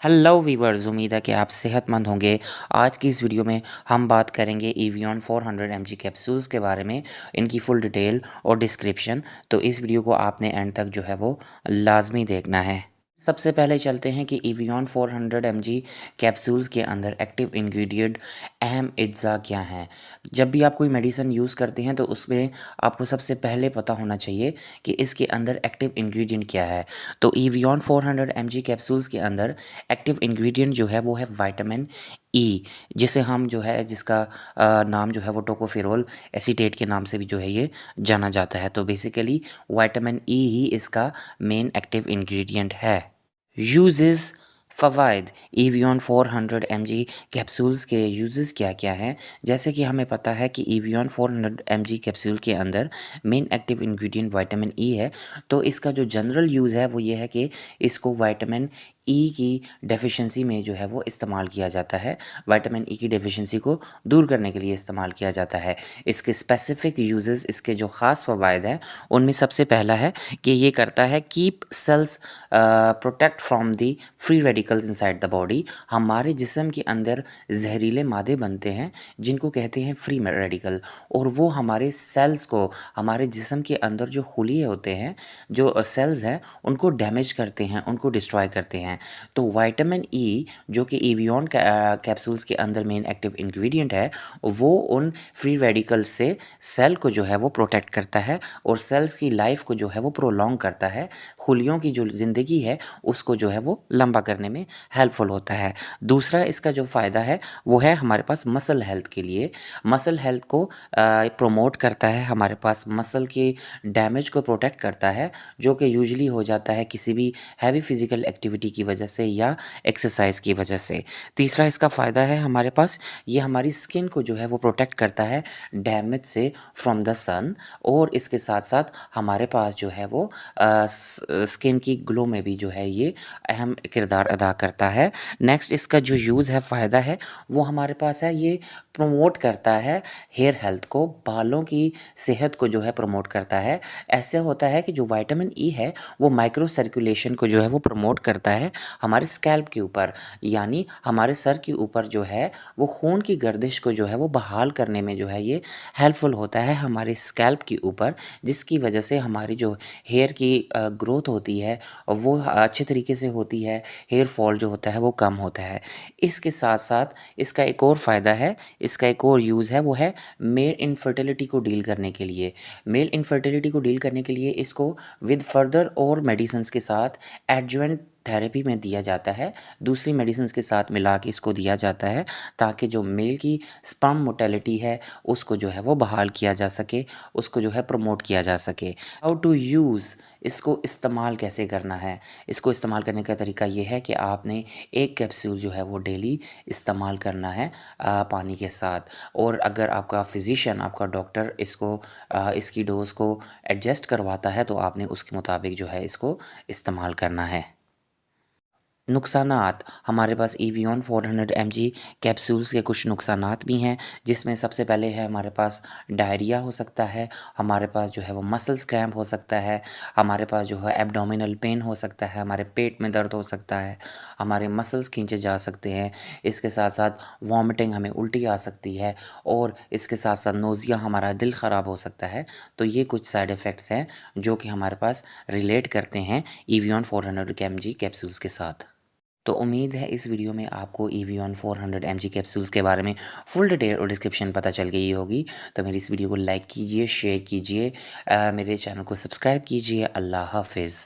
Hello viewers, उम्मीद है कि आप सेहतमंद होंगे। आज की इस वीडियो में हम बात करेंगे एवियन 400 mg कैप्सूल्स के बारे में, इनकी फुल डिटेल और डिस्क्रिप्शन। तो इस वीडियो को आपने एंड तक जो है वो लाजमी देखना है। सबसे पहले चलते हैं कि एवियन 400 mg कैप्सूल्स के अंदर एक्टिव इंग्रेडिएंट अहम अज्जा क्या हैं। जब भी आप कोई मेडिसिन यूज़ करते हैं तो उसमें आपको सबसे पहले पता होना चाहिए कि इसके अंदर एक्टिव इंग्रेडिएंट क्या है। तो एवियन 400 mg कैप्सूल्स के अंदर एक्टिव इंग्रेडिएंट जो है वो है विटामिन ई, जिसे हम जो है जिसका नाम जो है वो टोकोफेरोल एसीटेट के नाम से भी जो है ये जाना जाता है। तो बेसिकली विटामिन ई ही इसका मेन एक्टिव इंग्रेडिएंट है। यूजेस फ़वाइद एवियन 400 mg कैप्सूल्स के यूजेस क्या क्या हैं। जैसे कि हमें पता है कि एवियन 400 mg कैप्सूल के अंदर men active ingredient vitamin E है। तो इसका जो जनरल यूज़ है वो ये है कि इसको विटामिन ई की डेफिशिएंसी में जो है वो इस्तेमाल किया जाता है। विटामिन ई की डेफिशिएंसी को दूर करने के लिए इस्तेमाल किया जाता है। इसके स्पेसिफिक यूजेस, इसके जो ख़ास फ़वाइद हैं उनमें सबसे पहला है कि ये करता है keep cells protect from the free radicals inside the body. हमारे जिस्म के अंदर जहरीले मादे बनते हैं जिनको कहते हैं फ्री रेडिकल, और वो हमारे सेल्स को, हमारे जिस्म के अंदर जो खुलिये होते हैं, जो सेल्स हैं, उनको डैमेज करते हैं, उनको डिस्ट्रॉय करते हैं। तो विटामिन ई जो कि एवियन कैप्सूल्स के अंदर मेन एक्टिव इंग्रेडिएंट है, वो उन फ्री रेडिकल्स से सेल को जो है वो प्रोटेक्ट करता है और सेल्स की लाइफ को जो है वो प्रोलॉन्ग करता है। खुलियों की जो ज़िंदगी है उसको जो है वो लंबा करने में हेल्पफुल होता है। दूसरा इसका जो फ़ायदा है वो है हमारे पास मसल हेल्थ के लिए। मसल हेल्थ को प्रमोट करता है, हमारे पास मसल के डैमेज को प्रोटेक्ट करता है, जो कि यूजुअली हो जाता है किसी भी हैवी फिज़िकल एक्टिविटी की वजह से या एक्सरसाइज की वजह से। तीसरा इसका फ़ायदा है हमारे पास, ये हमारी स्किन को जो है वो प्रोटेक्ट करता है डैमेज से फ्रॉम द सन, और इसके साथ साथ हमारे पास जो है वो स्किन की ग्लो में भी जो है ये अहम किरदार अदा करता है। नेक्स्ट इसका जो यूज़ है, फ़ायदा है, वो हमारे पास है, ये प्रमोट करता है हेयर हेल्थ को, बालों की सेहत को जो है प्रमोट करता है। ऐसे होता है कि जो विटामिन ई है वो माइक्रो सर्कुलेशन को जो है वो प्रमोट करता है हमारे स्कैल्प के ऊपर, यानी हमारे सर के ऊपर जो है वो खून की गर्दिश को जो है वो बहाल करने में जो है ये हेल्पफुल होता है हमारे स्कैल्प के ऊपर, जिसकी वजह से हमारी जो हेयर की ग्रोथ होती है वो अच्छे तरीके से होती है, हेयर फॉल जो होता है वो कम होता है। इसके साथ साथ इसका एक और फ़ायदा है, इसका एक और यूज़ है, वो है मेल इनफर्टिलिटी को डील करने के लिए। मेल इनफर्टिलिटी को डील करने के लिए इसको विद फर्दर और मेडिसिन्स के साथ एडजुवेंट थेरेपी में दिया जाता है, दूसरी मेडिसिन्स के साथ मिला के इसको दिया जाता है, ताकि जो मेल की स्पर्म मोटेलिटी है उसको जो है वो बहाल किया जा सके, उसको जो है प्रमोट किया जा सके। हाउ टू यूज़, इसको इस्तेमाल कैसे करना है। इसको इस्तेमाल करने का तरीका ये है कि आपने एक कैप्सूल जो है वो डेली इस्तेमाल करना है पानी के साथ, और अगर आपका फिजिशियन, आपका डॉक्टर इसको इसकी डोज़ को एडजस्ट करवाता है तो आपने उसके मुताबिक जो है इसको इस्तेमाल करना है। नुकसानात, हमारे पास एवियन 400 mg कैप्सूल्स के कुछ नुकसानात भी हैं, जिसमें सबसे पहले है हमारे पास डायरिया हो सकता है, हमारे पास जो है वो मसल्स क्रैम्प हो सकता है, हमारे पास जो है एब्डोमिनल पेन हो सकता है, हमारे पेट में दर्द हो सकता है, हमारे मसल्स खींचे जा सकते हैं। इसके साथ साथ वॉमिटिंग, हमें उल्टी आ सकती है, और इसके साथ साथ नोज़िया, हमारा दिल ख़राब हो सकता है। तो ये कुछ साइड इफ़ेक्ट्स हैं जो कि हमारे पास रिलेट करते हैं एवियन 400 mg कैप्सूल्स के साथ। तो उम्मीद है इस वीडियो में आपको एवियन 400 mg कैप्सूल्स के बारे में फुल डिटेल और डिस्क्रिप्शन पता चल गई होगी। तो मेरी इस वीडियो को लाइक कीजिए, शेयर कीजिए, मेरे चैनल को सब्सक्राइब कीजिए। अल्लाह हाफ़िज़।